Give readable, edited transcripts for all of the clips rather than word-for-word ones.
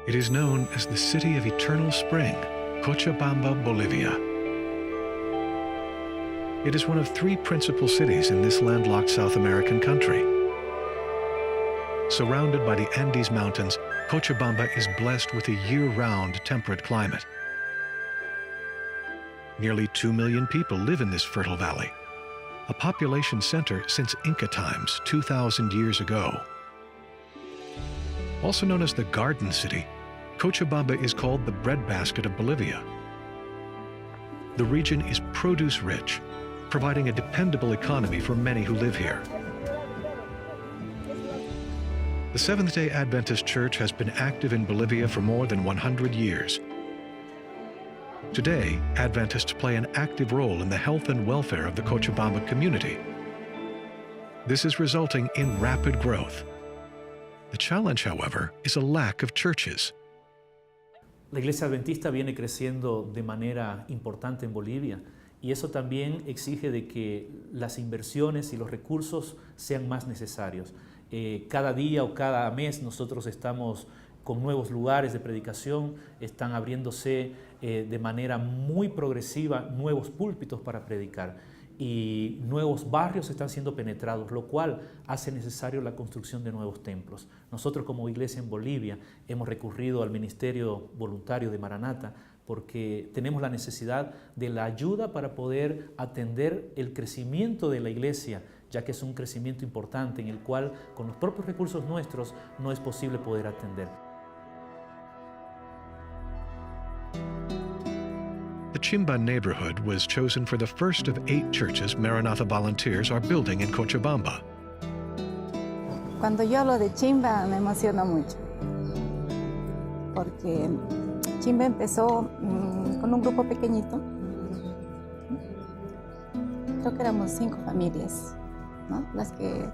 It is known as the City of Eternal Spring, Cochabamba, Bolivia. It is one of three principal cities in this landlocked South American country. Surrounded by the Andes Mountains, Cochabamba is blessed with a year-round temperate climate. Nearly 2 million people live in this fertile valley, a population center since Inca times 2,000 years ago. Also known as the Garden City, Cochabamba is called the breadbasket of Bolivia. The region is produce-rich, providing a dependable economy for many who live here. The Seventh-day Adventist Church has been active in Bolivia for more than 100 years. Today, Adventists play an active role in the health and welfare of the Cochabamba community. This is resulting in rapid growth. The challenge, however, is a lack of churches. La Iglesia Adventista viene creciendo de manera importante en Bolivia y eso también exige de que las inversiones y los recursos sean más necesarios. Cada día o cada mes nosotros estamos con nuevos lugares de predicación, están abriéndose de manera muy progresiva nuevos púlpitos para predicar y nuevos barrios están siendo penetrados, lo cual hace necesario la construcción de nuevos templos. Nosotros como iglesia en Bolivia hemos recurrido al Ministerio Voluntario de Maranata porque tenemos la necesidad de la ayuda para poder atender el crecimiento de la iglesia, ya que es un crecimiento importante en el cual con los propios recursos nuestros no es posible poder atender. The Chimba neighborhood was chosen for the first of 8 churches Maranatha volunteers are building in Cochabamba. Cuando yo hablo de Chimba me emociona mucho, porque Chimba empezó con un grupo pequeñito, creo que éramos 5 familias, ¿no? Las que...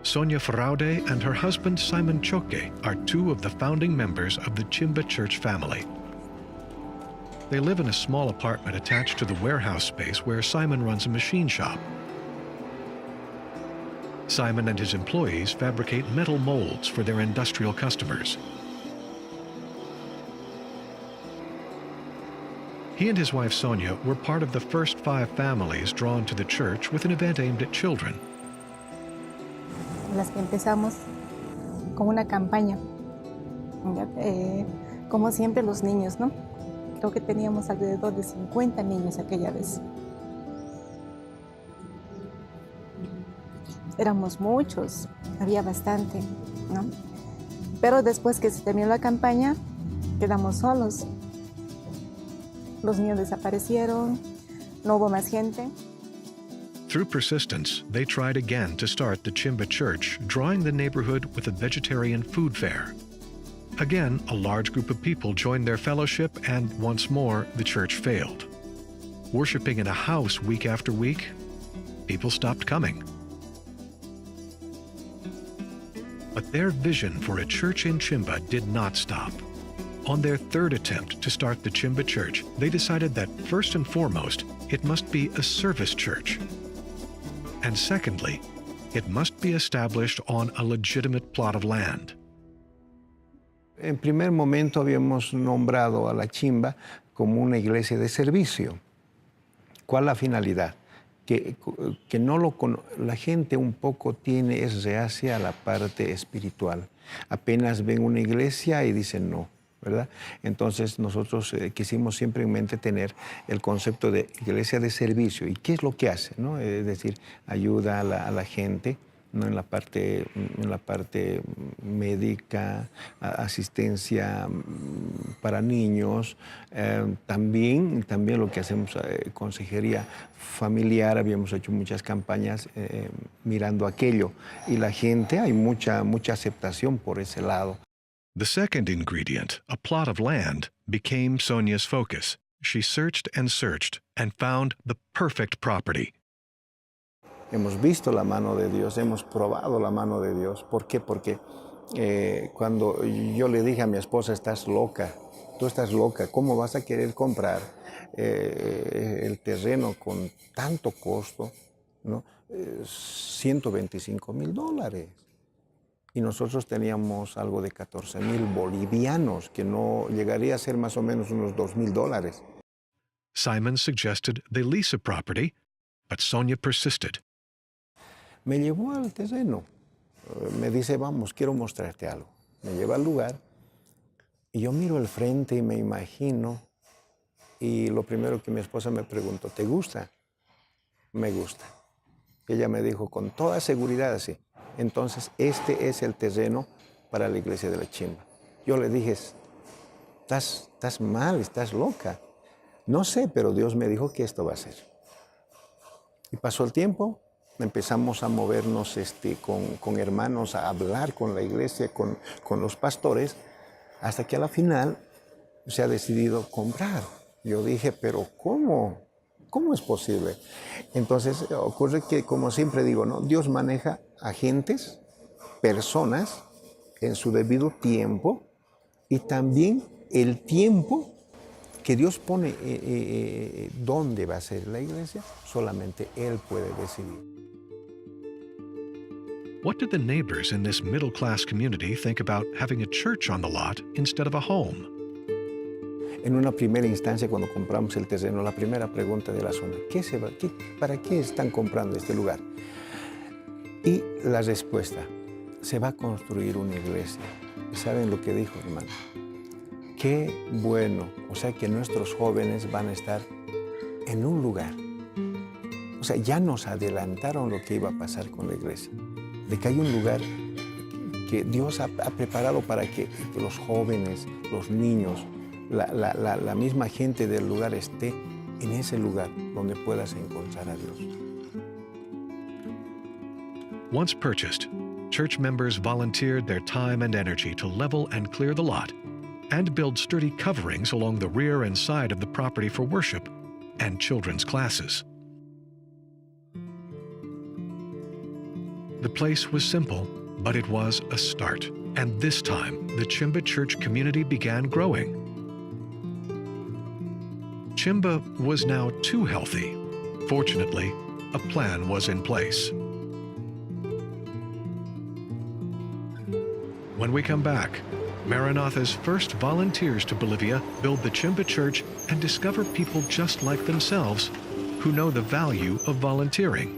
Sonia Fraude and her husband Simon Choque are 2 of the founding members of the Chimba church family. They live in a small apartment attached to the warehouse space where Simon runs a machine shop. Simon and his employees fabricate metal molds for their industrial customers. He and his wife Sonia were part of the first 5 families drawn to the church with an event aimed at children. Las que empezamos con una campaña, como siempre los niños, ¿no? Creo que teníamos alrededor de 50 niños aquella vez. Éramos muchos, había bastante, ¿no? Pero después que se terminó la campaña, quedamos solos. Los niños desaparecieron, no hubo más gente. Through persistence, they tried again to start the Chimba church, drawing the neighborhood with a vegetarian food fair. Again, a large group of people joined their fellowship, and once more, the church failed. Worshipping in a house week after week, people stopped coming. But their vision for a church in Chimba did not stop. On their 3rd attempt to start the Chimba church, they decided that first and foremost, it must be a service church. And secondly, it must be established on a legitimate plot of land. En primer momento habíamos nombrado a la Chimba como una iglesia de servicio. ¿Cuál la finalidad? Que no la gente un poco tiene reacia a la parte espiritual. Apenas ven una iglesia y dicen no, ¿verdad? Entonces nosotros quisimos siempre en mente tener el concepto de iglesia de servicio. ¿Y qué es lo que hace, no? Es decir, ayuda a la gente, ¿no? en la parte médica, asistencia para niños, también lo que hacemos, consejería familiar, habíamos hecho muchas campañas mirando aquello. Y la gente, hay mucha aceptación por ese lado. The second ingredient, a plot of land, became Sonia's focus. She searched and found the perfect property. Hemos visto la mano de Dios, hemos probado la mano de Dios. ¿Por qué? Porque cuando yo le dije a mi esposa, estás loca, tú estás loca, ¿cómo vas a querer comprar el terreno con tanto costo? ¿no? $125,000. Y nosotros teníamos algo de 14,000 bolivianos, que no llegaría a ser más o menos unos $2,000. Simon suggested they lease a property, but Sonia persisted. Me llevó al terreno. Me dice, vamos, quiero mostrarte algo. Me lleva al lugar y yo miro el frente y me imagino. Y lo primero que mi esposa me preguntó, ¿te gusta? Me gusta. Ella me dijo con toda seguridad así. Entonces, este es el terreno para la iglesia de la Chimba. Yo le dije, estás mal, estás loca. No sé, pero Dios me dijo que esto va a ser. Y pasó el tiempo, empezamos a movernos con hermanos, a hablar con la iglesia, con los pastores, hasta que a la final se ha decidido comprar. Yo dije, pero ¿cómo? ¿Cómo es posible? Entonces ocurre que, como siempre digo, ¿no? Dios maneja agentes, personas, en su debido tiempo, y también el tiempo que Dios pone dónde va a ser la iglesia, solamente Él puede decidir. What did the neighbors in this middle-class community think about having a church on the lot instead of a home? En una primera instancia, cuando compramos el terreno, la primera pregunta de la zona, ¿para qué están comprando este lugar? Y la respuesta, se va a construir una iglesia. ¿Y saben lo que dijo, hermano? Qué bueno, o sea que nuestros jóvenes van a estar en un lugar. O sea, ya nos adelantaron lo que iba a pasar con la iglesia. De que hay un lugar que Dios ha preparado para que los jóvenes, los niños, la misma gente del lugar esté en ese lugar donde puedas encontrar a Dios. Once purchased, church members volunteered their time and energy to level and clear the lot and build sturdy coverings along the rear and side of the property for worship and children's classes. The place was simple, but it was a start. And this time, the Chimba church community began growing. Chimba was now too healthy. Fortunately, a plan was in place. When we come back, Maranatha's first volunteers to Bolivia build the Chimba church and discover people just like themselves who know the value of volunteering.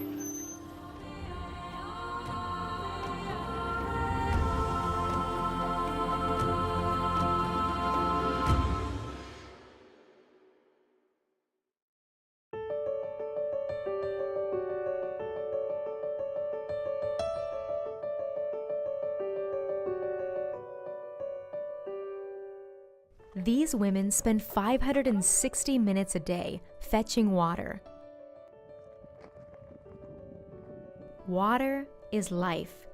These women spend 560 minutes a day fetching water. Water is life.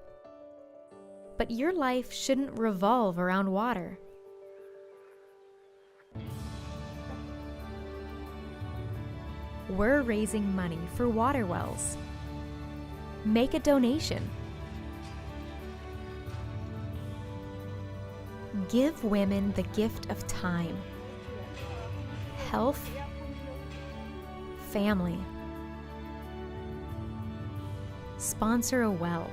But your life shouldn't revolve around water. We're raising money for water wells. Make a donation. Give women the gift of time, health, family. Sponsor a well.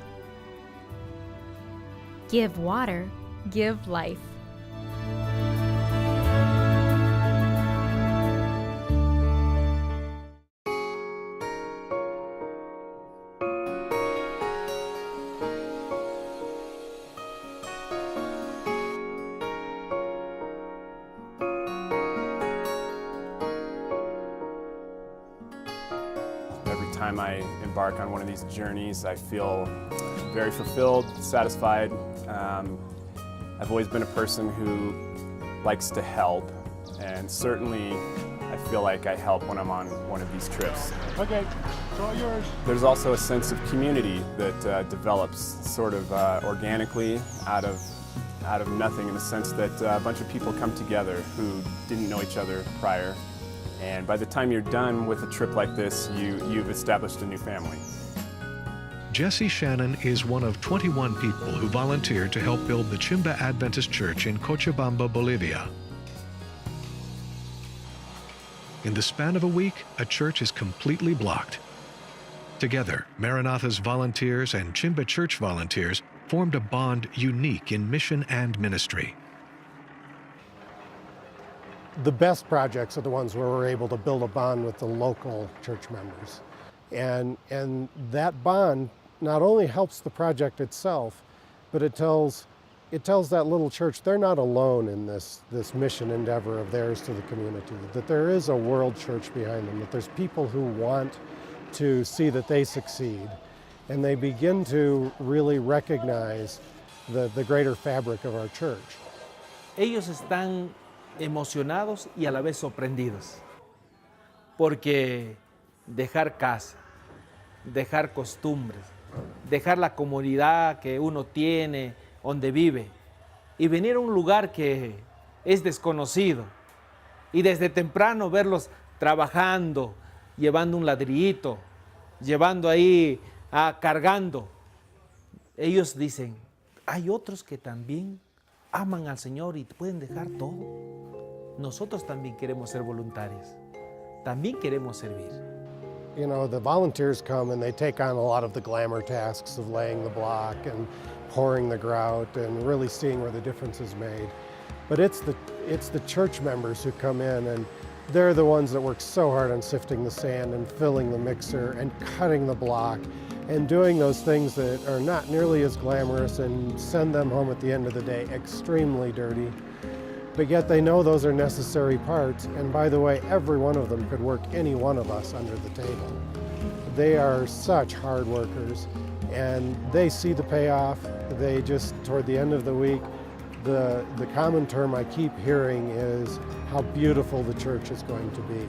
Give water, give life. Every time I embark on one of these journeys, I feel very fulfilled, satisfied. I've always been a person who likes to help, and certainly I feel like I help when I'm on one of these trips. Okay, it's all yours. There's also a sense of community that develops sort of organically out of nothing, in the sense that a bunch of people come together who didn't know each other prior. And by the time you're done with a trip like this, you've established a new family. Jesse Shannon is one of 21 people who volunteered to help build the Chimba Adventist Church in Cochabamba, Bolivia. In the span of a week, a church is completely blocked. Together, Maranatha's volunteers and Chimba Church volunteers formed a bond unique in mission and ministry. The best projects are the ones where we're able to build a bond with the local church members. And that bond not only helps the project itself, but it tells that little church they're not alone in this mission endeavor of theirs to the community, that there is a world church behind them, that there's people who want to see that they succeed. And they begin to really recognize the greater fabric of our church. Ellos están emocionados y a la vez sorprendidos, porque dejar casa, dejar costumbres, dejar la comunidad que uno tiene, donde vive, y venir a un lugar que es desconocido, y desde temprano verlos trabajando, llevando un ladrillito, llevando ahí, cargando. Ellos dicen, hay otros que también aman al Señor y pueden dejar todo. Nosotros también queremos ser voluntarios, también queremos servir. You know, the volunteers come and they take on a lot of the glamour tasks of laying the block and pouring the grout and really seeing where the difference is made. But it's the church members who come in, and they're the ones that work so hard on sifting the sand and filling the mixer and cutting the block and doing those things that are not nearly as glamorous and send them home at the end of the day extremely dirty. But yet they know those are necessary parts, and by the way, every one of them could work any one of us under the table. They are such hard workers, and they see the payoff. They just, toward the end of the week, the common term I keep hearing is how beautiful the church is going to be.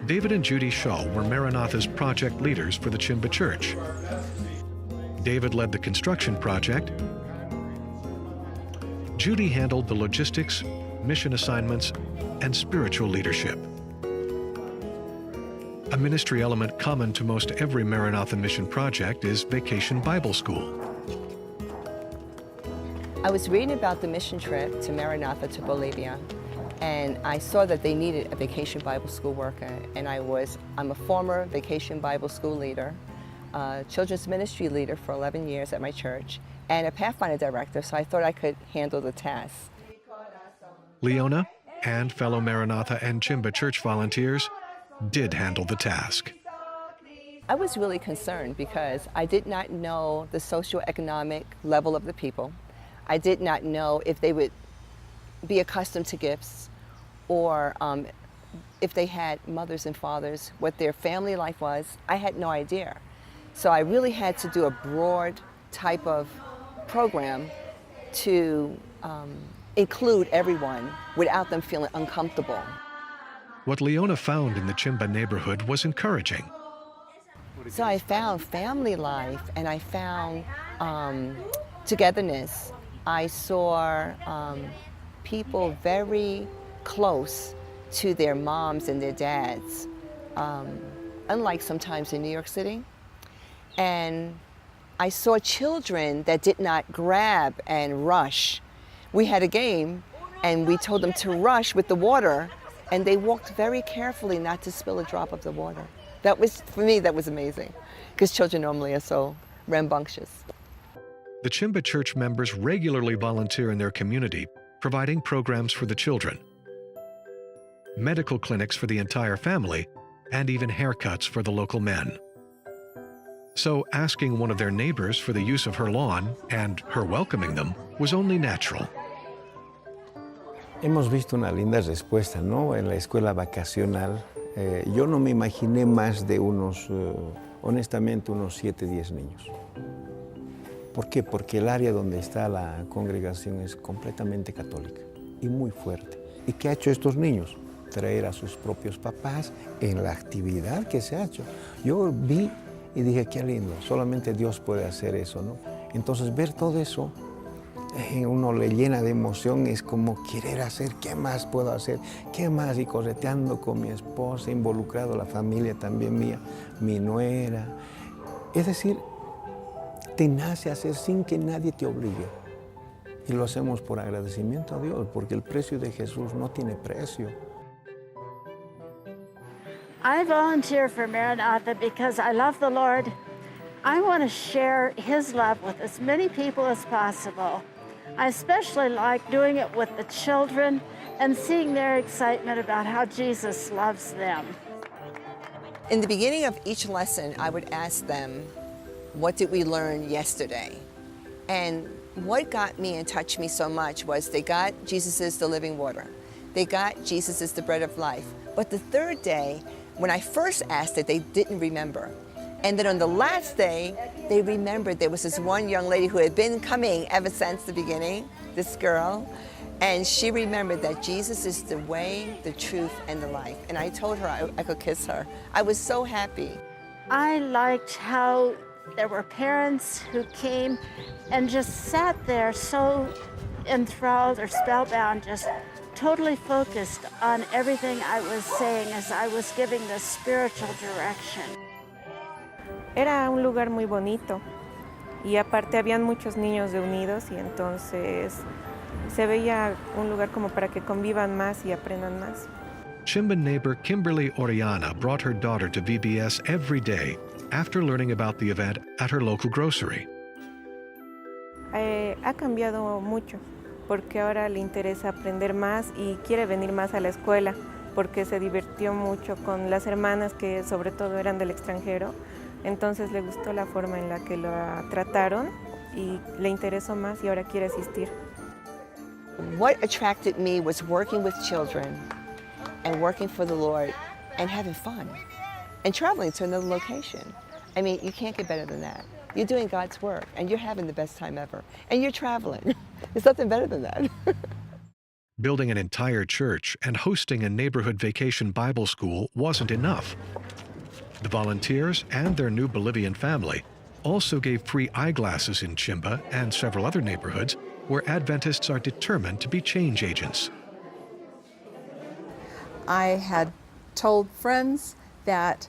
David and Judy Shaw were Maranatha's project leaders for the Chimba Church. David led the construction project. Judy handled the logistics, mission assignments, and spiritual leadership. A ministry element common to most every Maranatha mission project is Vacation Bible School. I was reading about the mission trip to Maranatha to Bolivia, and I saw that they needed a Vacation Bible School worker, and I'm a former Vacation Bible School leader, children's ministry leader for 11 years at my church, and a Pathfinder director, so I thought I could handle the task. Leona and fellow Maranatha and Chimba Church volunteers did handle the task. I was really concerned because I did not know the socioeconomic level of the people. I did not know if they would be accustomed to gifts, or if they had mothers and fathers, what their family life was. I had no idea. So I really had to do a broad type of program to include everyone without them feeling uncomfortable. What Leona found in the Chimba neighborhood was encouraging. So I found family life, and I found togetherness. I saw people very close to their moms and their dads, unlike sometimes in New York City. And I saw children that did not grab and rush. We had a game, and we told them to rush with the water, and they walked very carefully not to spill a drop of the water. That was, for me, that was amazing, because children normally are so rambunctious. The Chimba Church members regularly volunteer in their community, providing programs for the children, medical clinics for the entire family, and even haircuts for the local men. So asking one of their neighbors for the use of her lawn and her welcoming them was only natural. Hemos visto una linda respuesta, ¿no? En la escuela vacacional. Yo no me imaginé más de honestamente, unos 7, 10 niños. ¿Por qué? Porque el área donde está la congregación es completamente católica y muy fuerte. ¿Y qué ha hecho estos niños? Traer a sus propios papás en la actividad que se ha hecho. Yo vi y dije, qué lindo, solamente Dios puede hacer eso, ¿no? Entonces, ver todo eso, uno le llena de emoción, es como querer hacer, ¿qué más puedo hacer? ¿Qué más? Y correteando con mi esposa, involucrado la familia también mía, mi nuera. Es decir, te nace hacer sin que nadie te obligue. Y lo hacemos por agradecimiento a Dios, porque el precio de Jesús no tiene precio. I volunteer for Maranatha because I love the Lord. I want to share His love with as many people as possible. I especially like doing it with the children and seeing their excitement about how Jesus loves them. In the beginning of each lesson, I would ask them, what did we learn yesterday? And what got me and touched me so much was they got Jesus is the living water. They got Jesus is the bread of life. But the third day, when I first asked it, they didn't remember. And then on the last day, they remembered there was this one young lady who had been coming ever since the beginning, this girl, and she remembered that Jesus is the way, the truth, and the life. And I told her I could kiss her. I was so happy. I liked how there were parents who came and just sat there so enthralled or spellbound, just totally focused on everything I was saying as I was giving the spiritual direction. Era un lugar muy bonito y aparte habían muchos niños reunidos y entonces se veía un lugar como para que convivan más y aprendan más. Chimba neighbor Kimberly Oriana brought her daughter to VBS every day after learning about the event at her local grocery. Ha cambiado mucho porque ahora le interesa aprender más y quiere venir más a la escuela porque se divirtió mucho con las hermanas que sobre todo eran del extranjero. Entonces le gustó la forma en la que lo trataron y le interesó más y ahora quiere asistir. What attracted me was working with children and working for the Lord and having fun and traveling to another location. I mean, you can't get better than that. You're doing God's work and you're having the best time ever and you're traveling. There's nothing better than that. Building an entire church and hosting a neighborhood vacation Bible school wasn't enough. The volunteers and their new Bolivian family also gave free eyeglasses in Chimba and several other neighborhoods where Adventists are determined to be change agents. I had told friends that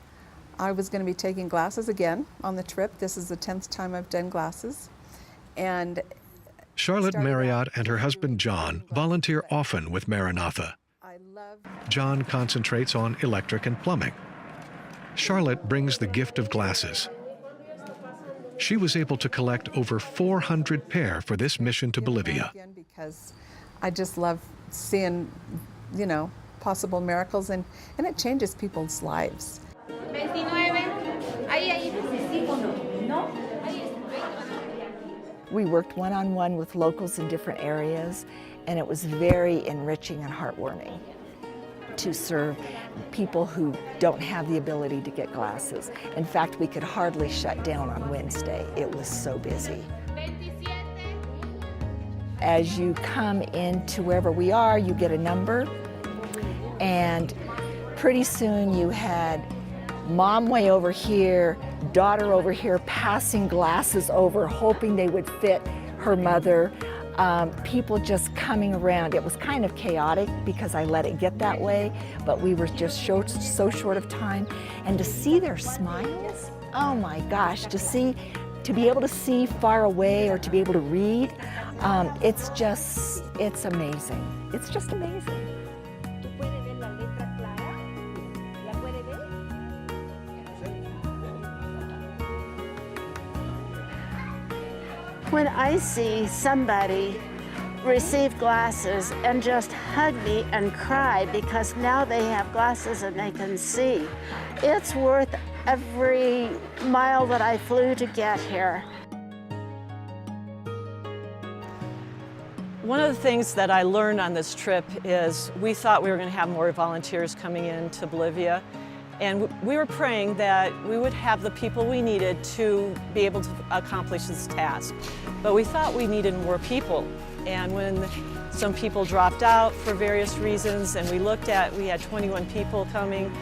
I was going to be taking glasses again on the trip. This is the 10th time I've done glasses. And Charlotte Marriott and her husband John volunteer often with Maranatha. John concentrates on electric and plumbing. Charlotte brings the gift of glasses. She was able to collect over 400 pair for this mission to Bolivia. Because I just love seeing, possible miracles, and it changes people's lives. We worked one-on-one with locals in different areas, and it was very enriching and heartwarming to serve people who don't have the ability to get glasses. In fact, we could hardly shut down on Wednesday. It was so busy. As you come into wherever we are, you get a number, and pretty soon you had mom way over here, daughter over here, passing glasses over, hoping they would fit her mother. People just coming around. It was kind of chaotic because I let it get that way, but we were just so short of time. And to see their smiles, oh my gosh, to be able to see far away or to be able to read, it's amazing. It's just amazing. When I see somebody receive glasses and just hug me and cry because now they have glasses and they can see, it's worth every mile that I flew to get here. One of the things that I learned on this trip is we thought we were going to have more volunteers coming into Bolivia, and we were praying that we would have the people we needed to be able to accomplish this task. But we thought we needed more people, and when some people dropped out for various reasons and we had 21 people coming,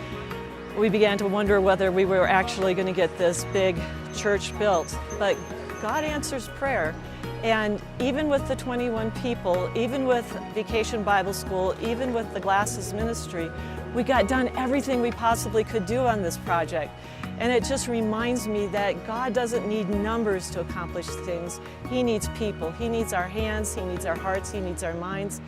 we began to wonder whether we were actually going to get this big church built. But God answers prayer. And even with the 21 people, even with Vacation Bible School, even with the Glasses Ministry, we got done everything we possibly could do on this project. And it just reminds me that God doesn't need numbers to accomplish things. He needs people. He needs our hands, He needs our hearts, He needs our minds.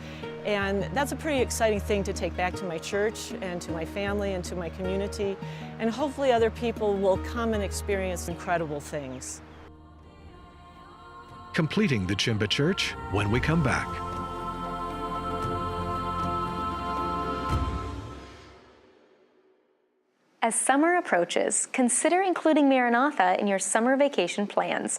And that's a pretty exciting thing to take back to my church and to my family and to my community. And hopefully other people will come and experience incredible things. Completing the Chimba Church when we come back. As summer approaches, consider including Maranatha in your summer vacation plans.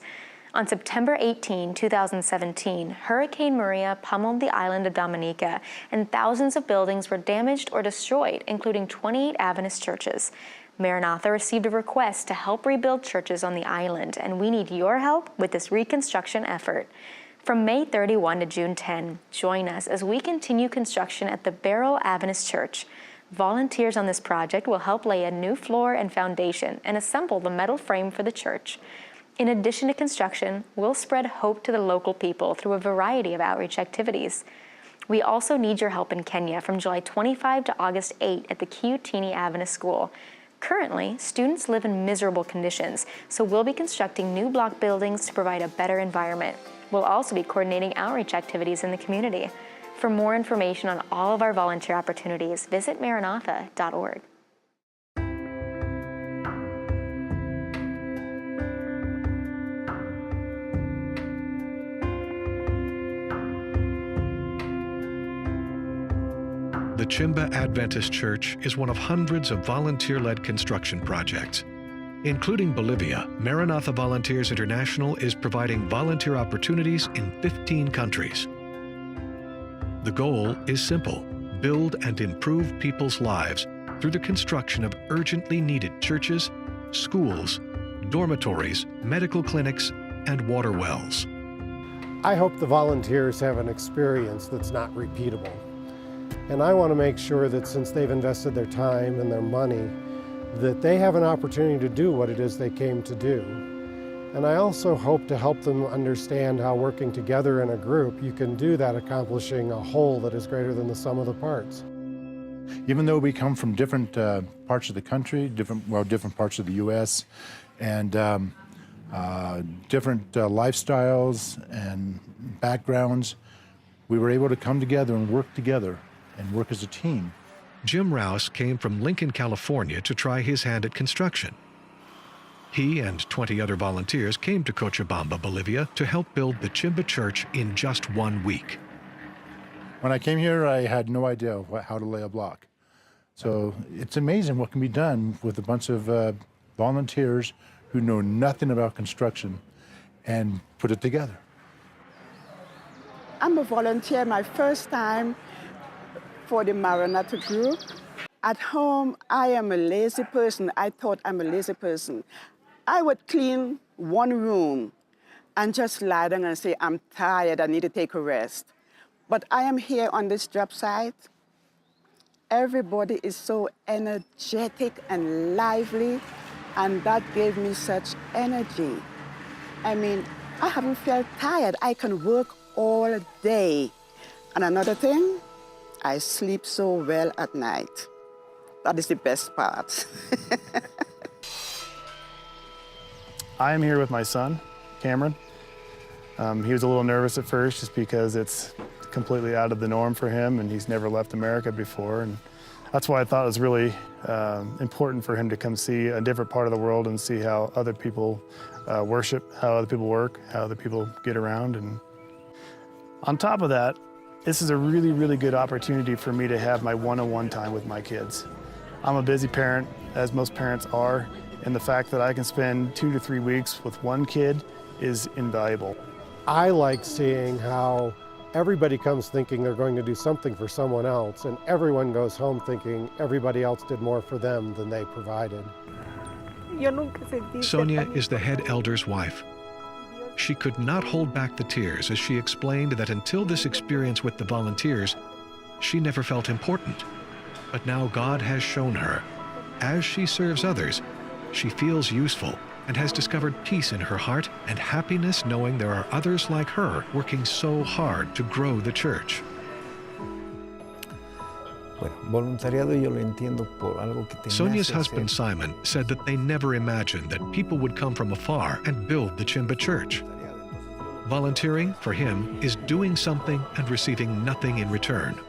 On September 18, 2017, Hurricane Maria pummeled the island of Dominica, and thousands of buildings were damaged or destroyed, including 28 Adventist churches. Maranatha received a request to help rebuild churches on the island, and we need your help with this reconstruction effort. From May 31 to June 10, join us as we continue construction at the Barrow Adventist Church. Volunteers on this project will help lay a new floor and foundation and assemble the metal frame for the church. In addition to construction, we'll spread hope to the local people through a variety of outreach activities. We also need your help in Kenya from July 25 to August 8 at the Kiutini Adventist School. Currently, students live in miserable conditions, so we'll be constructing new block buildings to provide a better environment. We'll also be coordinating outreach activities in the community. For more information on all of our volunteer opportunities, visit maranatha.org. The Chimba Adventist Church is one of hundreds of volunteer-led construction projects. Including Bolivia, Maranatha Volunteers International is providing volunteer opportunities in 15 countries. The goal is simple: build and improve people's lives through the construction of urgently needed churches, schools, dormitories, medical clinics, and water wells. I hope the volunteers have an experience that's not repeatable. And I want to make sure that since they've invested their time and their money, that they have an opportunity to do what it is they came to do. And I also hope to help them understand how working together in a group, you can do that, accomplishing a whole that is greater than the sum of the parts. Even though we come from different parts of the country, different parts of the U.S., and different lifestyles and backgrounds, we were able to come together and work as a team. Jim Rouse came from Lincoln, California to try his hand at construction. He and 20 other volunteers came to Cochabamba, Bolivia to help build the Chimba Church in just 1 week. When I came here, I had no idea how to lay a block. So it's amazing what can be done with a bunch of volunteers who know nothing about construction and put it together. I'm a volunteer my first time for the Maranatha group. At home, I am a lazy person. I thought I'm a lazy person. I would clean one room and just lie down and say, I'm tired, I need to take a rest. But I am here on this job site. Everybody is so energetic and lively, and that gave me such energy. I mean, I haven't felt tired. I can work all day. And another thing, I sleep so well at night. That is the best part. I am here with my son, Cameron. He was a little nervous at first just because it's completely out of the norm for him and he's never left America before. And that's why I thought it was really important for him to come see a different part of the world and see how other people worship, how other people work, how other people get around. And on top of that, this is a really, really good opportunity for me to have my one-on-one time with my kids. I'm a busy parent, as most parents are, and the fact that I can spend 2 to 3 weeks with one kid is invaluable. I like seeing how everybody comes thinking they're going to do something for someone else, and everyone goes home thinking everybody else did more for them than they provided. Sonia is the head elder's wife. She could not hold back the tears as she explained that until this experience with the volunteers, she never felt important. But now God has shown her, as she serves others, she feels useful and has discovered peace in her heart and happiness knowing there are others like her working so hard to grow the church. Sonia's husband Simon said that they never imagined that people would come from afar and build the Chimba Church. Volunteering, for him, is doing something and receiving nothing in return.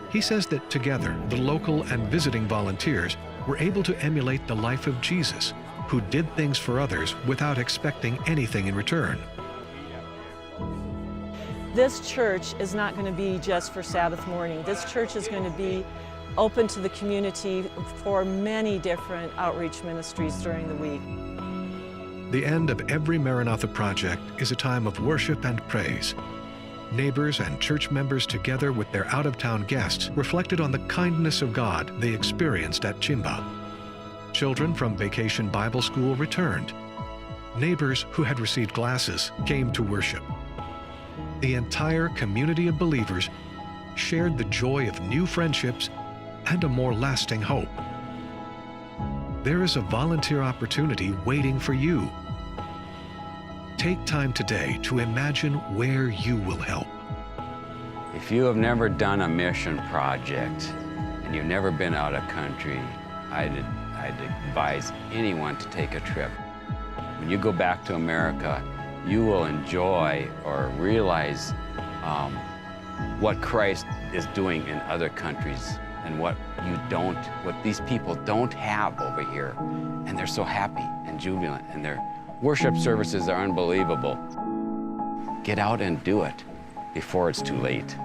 He says that together, the local and visiting volunteers were able to emulate the life of Jesus, who did things for others without expecting anything in return. This church is not going to be just for Sabbath morning. This church is going to be open to the community for many different outreach ministries during the week. The end of every Maranatha project is a time of worship and praise. Neighbors and church members together with their out-of-town guests reflected on the kindness of God they experienced at Chimba. Children from Vacation Bible School returned. Neighbors who had received glasses came to worship. The entire community of believers shared the joy of new friendships and a more lasting hope. There is a volunteer opportunity waiting for you. Take time today to imagine where you will help. If you have never done a mission project and you've never been out of country, I'd advise anyone to take a trip. When you go back to America, you will enjoy or realize what Christ is doing in other countries and what these people don't have over here. And they're so happy and jubilant, and their worship services are unbelievable. Get out and do it before it's too late.